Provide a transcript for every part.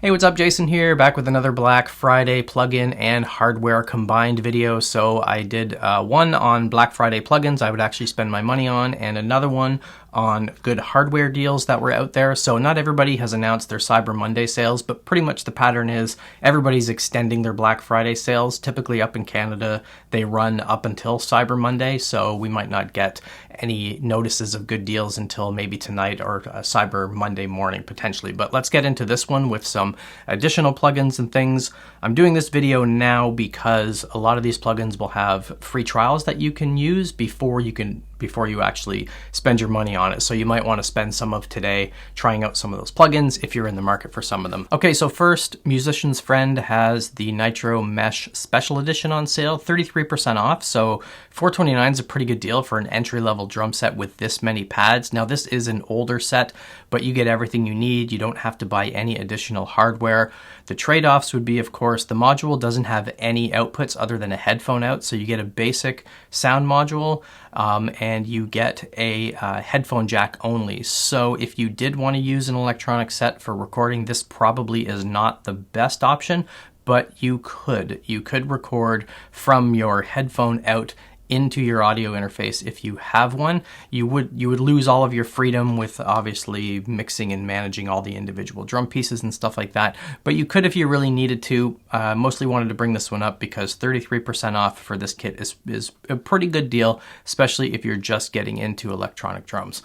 Hey, what's up? Jason here, back with another Black Friday plugin and hardware combined video. So I did one on Black Friday plugins I would actually spend my money on, and another one on good hardware deals that were out there. So not everybody has announced their Cyber Monday sales, but pretty much the pattern is everybody's extending their Black Friday sales. Typically up in Canada, they run up until Cyber Monday, so we might not get any notices of good deals until maybe tonight or Cyber Monday morning potentially. But let's get into this one with some additional plugins and things. I'm doing this video now because a lot of these plugins will have free trials that you can use before you actually spend your money on it. So you might want to spend some of today trying out some of those plugins if you're in the market for some of them. Okay, so first, Musician's Friend has the Nitro Mesh Special Edition on sale, 33% off. So $429 is a pretty good deal for an entry-level drum set with this many pads. Now this is an older set, but you get everything you need. You don't have to buy any additional hardware. The trade-offs would be, of course, the module doesn't have any outputs other than a headphone out. So you get a basic sound module, and you get a headphone jack only. So if you did want to use an electronic set for recording, this probably is not the best option, but you could record from your headphone out into your audio interface if you have one. You would lose all of your freedom with obviously mixing and managing all the individual drum pieces and stuff like that, but you could if you really needed to. Mostly wanted to bring this one up because 33% off for this kit is a pretty good deal, especially if you're just getting into electronic drums.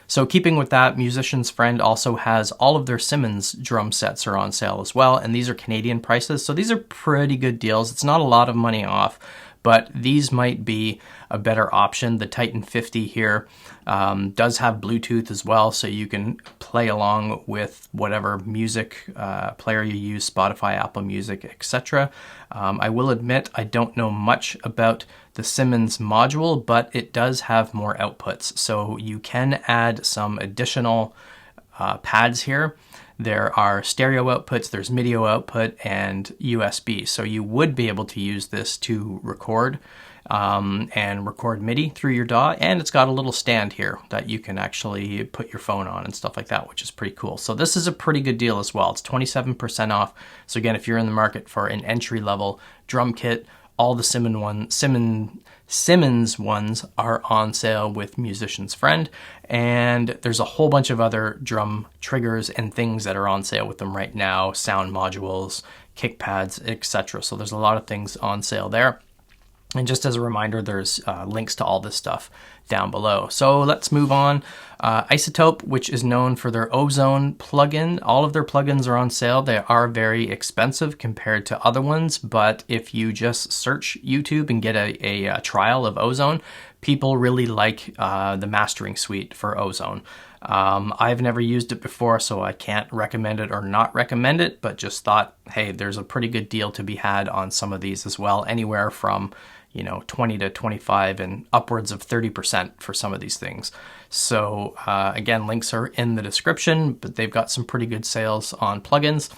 So keeping with that, Musician's Friend also has all of their Simmons drum sets are on sale as well, and these are Canadian prices, so these are pretty good deals. It's not a lot of money off, but these might be a better option. The Titan 50 here does have Bluetooth as well, so you can play along with whatever music player you use, Spotify, Apple Music, etc. I will admit I don't know much about the Simmons module, but it does have more outputs, so you can add some additional pads here. There are stereo outputs, there's MIDI output, and USB. So you would be able to use this to record and record MIDI through your DAW. And it's got a little stand here that you can actually put your phone on and stuff like that, which is pretty cool. So this is a pretty good deal as well. It's 27% off. So again, if you're in the market for an entry-level drum kit, all the Simmons ones are on sale with Musician's Friend, and there's a whole bunch of other drum triggers and things that are on sale with them right now, sound modules, kick pads, etc. So there's a lot of things on sale there. And just as a reminder, there's links to all this stuff down below. So let's move on. iZotope, which is known for their Ozone plugin. All of their plugins are on sale. They are very expensive compared to other ones, but if you just search YouTube and get a trial of Ozone, people really like the mastering suite for Ozone. I've never used it before, so I can't recommend it or not recommend it, but just thought, hey, there's a pretty good deal to be had on some of these as well, anywhere from 20 to 25 and upwards of 30% for some of these things. So again, links are in the description, but they've got some pretty good sales on plugins.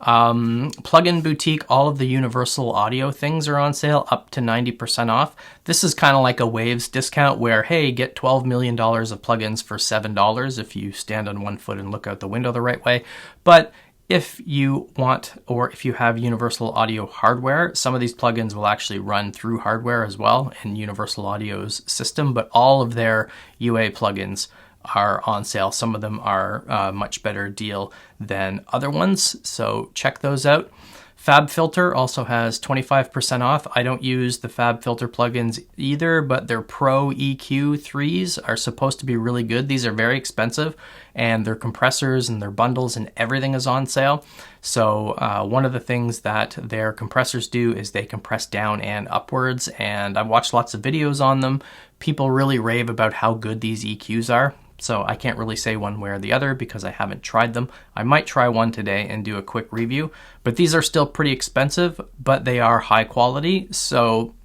Plugin Boutique, all of the Universal Audio things are on sale, up to 90% off. This is kind of like a Waves discount where, hey, get $12 million of plugins for $7 if you stand on one foot and look out the window the right way. But if you want, or if you have Universal Audio hardware, some of these plugins will actually run through hardware as well in Universal Audio's system, but all of their UA plugins are on sale. Some of them are a much better deal than other ones, so check those out. Fab Filter also has 25% off. I don't use the Fab Filter plugins either, but their Pro EQ 3s are supposed to be really good. These are very expensive, and their compressors and their bundles and everything is on sale. So one of the things that their compressors do is they compress down and upwards, and I've watched lots of videos on them. People really rave about how good these EQs are. So I can't really say one way or the other because I haven't tried them. I might try one today and do a quick review, but these are still pretty expensive, but they are high quality. So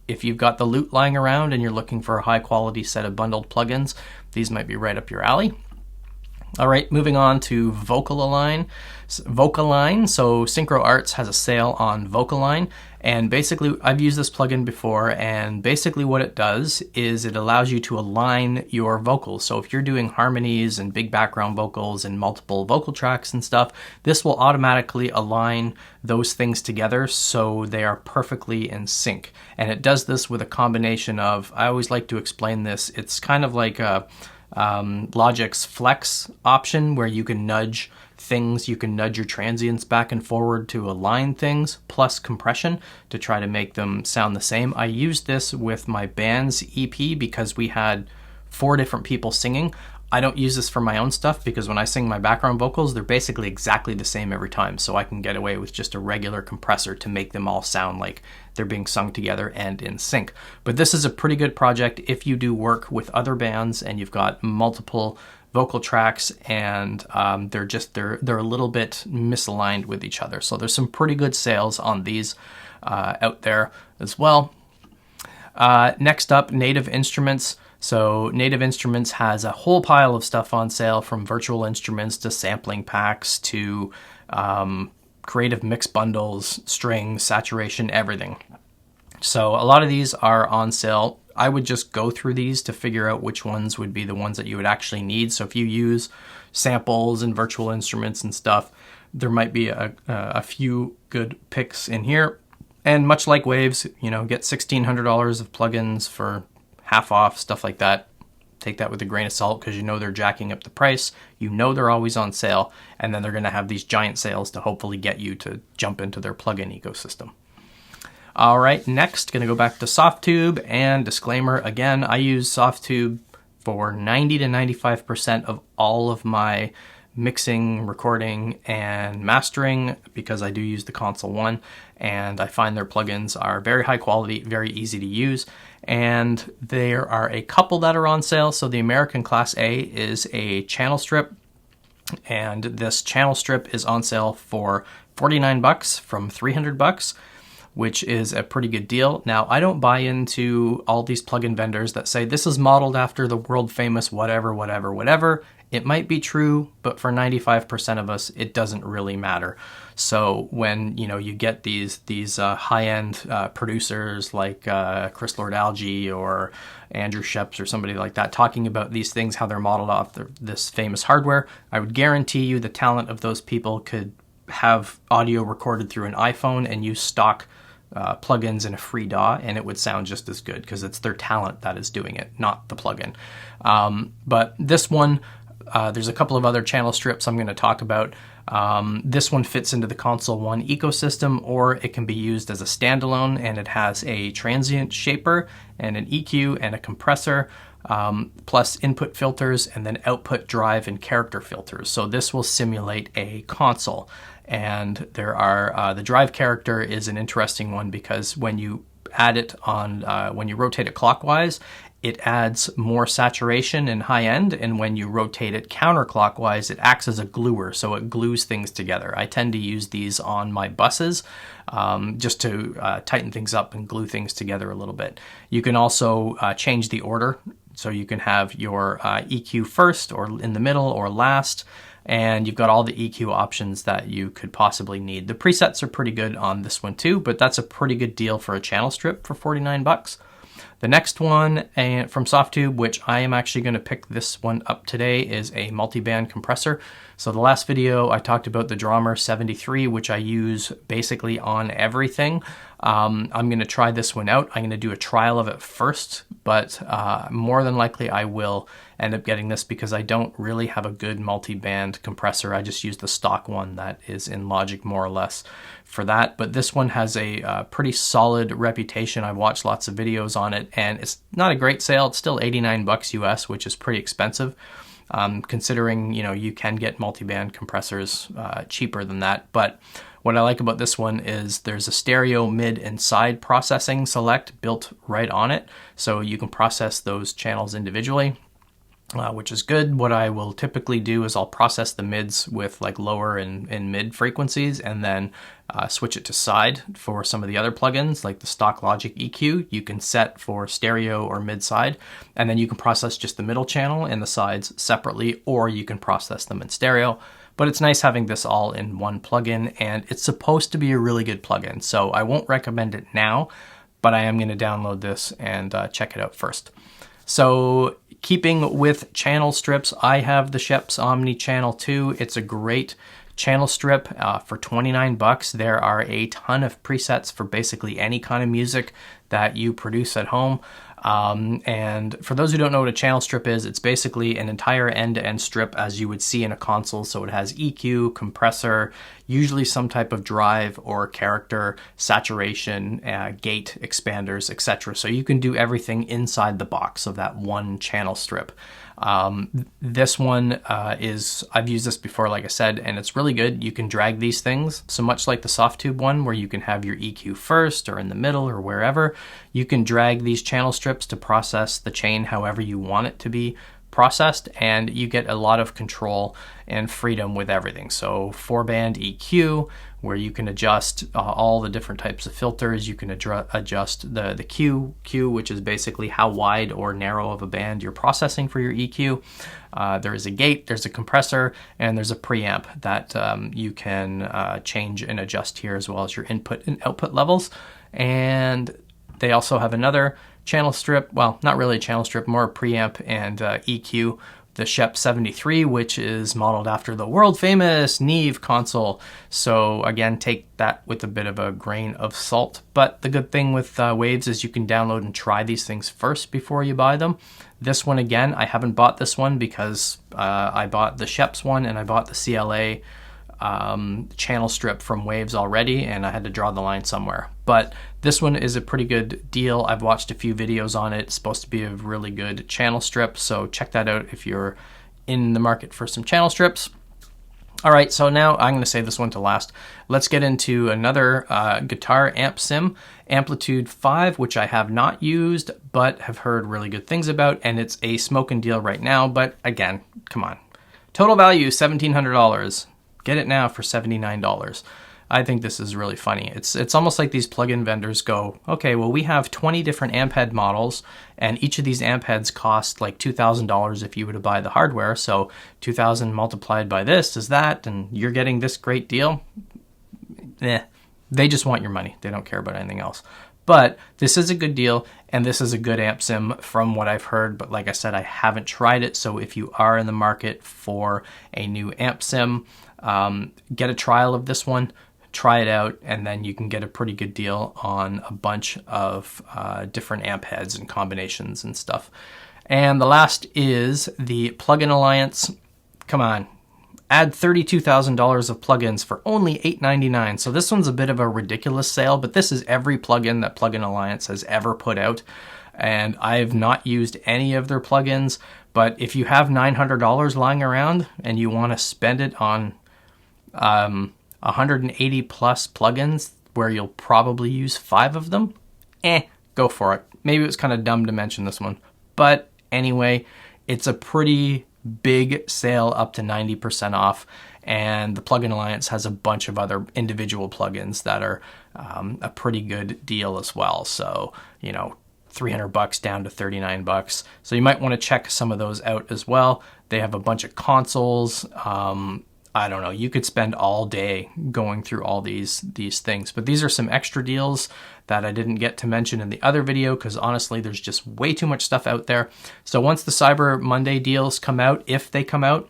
if you've got the loot lying around and you're looking for a high quality set of bundled plugins, these might be right up your alley. All right, moving on to vocalign. Vocalign, so Syncroarts has a sale on vocalign, and basically I've used this plugin before, and basically what it does is it allows you to align your vocals. So if you're doing harmonies and big background vocals and multiple vocal tracks and stuff, this will automatically align those things together so they are perfectly in sync. And it does this with a combination of, I always like to explain this, it's kind of like a Logic's flex option where you can nudge things, you can nudge your transients back and forward to align things, plus compression to try to make them sound the same. I used this with my band's EP because we had 4 different people singing. I don't use this for my own stuff because when I sing my background vocals, they're basically exactly the same every time. So I can get away with just a regular compressor to make them all sound like they're being sung together and in sync. But this is a pretty good project if you do work with other bands and you've got multiple vocal tracks and they're a little bit misaligned with each other. So there's some pretty good sales on these out there as well. Next up, Native Instruments. So Native Instruments has a whole pile of stuff on sale, from virtual instruments to sampling packs to creative mix bundles, strings, saturation, everything. So a lot of these are on sale. I would just go through these to figure out which ones would be the ones that you would actually need. So if you use samples and virtual instruments and stuff, there might be a few good picks in here. And much like Waves, you know, get $1,600 of plugins for half off, stuff like that. Take that with a grain of salt because you know they're jacking up the price. You know they're always on sale, and then they're going to have these giant sales to hopefully get you to jump into their plugin ecosystem. All right, next, going to go back to Softube, and disclaimer, again, I use Softube for 90 to 95% of all of my mixing, recording, and mastering because I do use the Console One, and I find their plugins are very high quality, very easy to use, and there are a couple that are on sale. So the American Class A is a channel strip, and this channel strip is on sale for $49 from $300, which is a pretty good deal. Now, I don't buy into all these plugin vendors that say this is modeled after the world famous whatever, whatever, whatever. It might be true, but for 95% of us, it doesn't really matter. So when you get these high-end producers like Chris Lord-Alge or Andrew Scheps or somebody like that talking about these things, how they're modeled off this famous hardware, I would guarantee you the talent of those people could have audio recorded through an iPhone and use stock plugins in a free DAW, and it would sound just as good because it's their talent that is doing it, not the plugin. But this one, there's a couple of other channel strips I'm going to talk about. This one fits into the Console One ecosystem, or it can be used as a standalone, and it has a transient shaper and an EQ and a compressor, plus input filters and then output drive and character filters. So this will simulate a console. And there are the drive character is an interesting one because when you add it on, when you rotate it clockwise, it adds more saturation and high end, and when you rotate it counterclockwise, it acts as a gluer, so it glues things together. I tend to use these on my buses just to tighten things up and glue things together a little bit. You can also change the order, so you can have your EQ first or in the middle or last, and you've got all the EQ options that you could possibly need. The presets are pretty good on this one too, but that's a pretty good deal for a channel strip for $49. The next one from Softube, which I am actually going to pick this one up today, is a multiband compressor. So the last video I talked about the Drawmer 73, which I use basically on everything. I'm going to try this one out. I'm going to do a trial of it first, but more than likely I will end up getting this because I don't really have a good multi-band compressor. I just use the stock one that is in Logic more or less for that. But this one has a pretty solid reputation. I've watched lots of videos on it, and it's not a great sale. It's still $89 US, which is pretty expensive. Considering you can get multi-band compressors cheaper than that. But what I like about this one is there's a stereo mid and side processing select built right on it, so you can process those channels individually. which is good. What I will typically do is I'll process the mids with like lower and mid frequencies, and then switch it to side for some of the other plugins, like the stock Logic EQ. You can set for stereo or mid side, and then you can process just the middle channel and the sides separately, or you can process them in stereo. But it's nice having this all in one plugin, and it's supposed to be a really good plugin. So I won't recommend it now, but I am going to download this and check it out first. So keeping with channel strips, I have the Scheps Omni Channel 2. It's a great channel strip for 29 bucks. There are a ton of presets for basically any kind of music that you produce at home. And for those who don't know what a channel strip is, it's basically an entire end-to-end strip as you would see in a console. So it has EQ, compressor, usually some type of drive or character, saturation, gate, expanders, etc. So you can do everything inside the box of that one channel strip. This one I've used this before, like I said, and it's really good. You can drag these things. So much like the Softube one, where you can have your EQ first or in the middle or wherever, you can drag these channel strips to process the chain however you want it to be processed, and you get a lot of control and freedom with everything. So 4-band EQ, where you can adjust all the different types of filters. You can adjust the Q, which is basically how wide or narrow of a band you're processing for your EQ. There is a gate, there's a compressor, and there's a preamp that you can change and adjust here, as well as your input and output levels. And they also have another channel strip, well, not really a channel strip, more a preamp and EQ, the Scheps 73, which is modeled after the world famous Neve console. So again, take that with a bit of a grain of salt. But the good thing with Waves is you can download and try these things first before you buy them. This one, again, I haven't bought this one because I bought the Scheps one and I bought the CLA channel strip from Waves already, and I had to draw the line somewhere. But this one is a pretty good deal. I've watched a few videos on it. It's supposed to be a really good channel strip, so check that out if you're in the market for some channel strips. All right, so now I'm going to save this one to last. Let's get into another guitar amp sim, Amplitude 5, which I have not used but have heard really good things about, and it's a smoking deal right now. But again, come on. Total value, $1,700. Get it now for $79. I think this is really funny. It's almost like these plugin vendors go, okay, well, we have 20 different amp head models, and each of these amp heads cost like $2,000 if you were to buy the hardware. So 2,000 multiplied by this is that, and you're getting this great deal. They just want your money. They don't care about anything else. But this is a good deal, and this is a good amp sim from what I've heard. But like I said, I haven't tried it. So if you are in the market for a new amp sim, get a trial of this one, try it out, and then you can get a pretty good deal on a bunch of different amp heads and combinations and stuff. And the last is the Plugin Alliance. Come on, add $32,000 of plugins for only $8.99. So this one's a bit of a ridiculous sale, but this is every plugin that Plugin Alliance has ever put out. And I've not used any of their plugins, but if you have $900 lying around and you want to spend it on 180 plus plugins where you'll probably use 5 of them, go for it. Maybe it was kind of dumb to mention this one, but anyway, it's a pretty big sale, up to 90% off, and the Plugin Alliance has a bunch of other individual plugins that are a pretty good deal as well. So, you know, $300 down to $39. So you might want to check some of those out as well. They have a bunch of consoles. I don't know, you could spend all day going through all these things, but these are some extra deals that I didn't get to mention in the other video because honestly, there's just way too much stuff out there. So once the Cyber Monday deals come out, if they come out,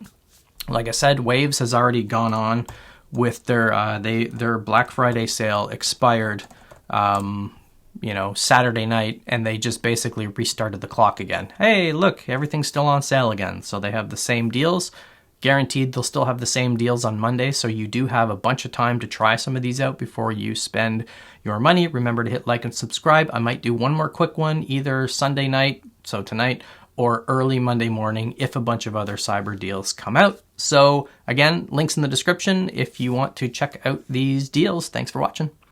like I said, Waves has already gone on with their Black Friday sale expired, Saturday night, and they just basically restarted the clock again. Hey, look, everything's still on sale again. So they have the same deals. Guaranteed they'll still have the same deals on Monday, so you do have a bunch of time to try some of these out before you spend your money. Remember to hit like and subscribe. I might do one more quick one either Sunday night, so tonight, or early Monday morning if a bunch of other cyber deals come out. So again, links in the description if you want to check out these deals. Thanks for watching.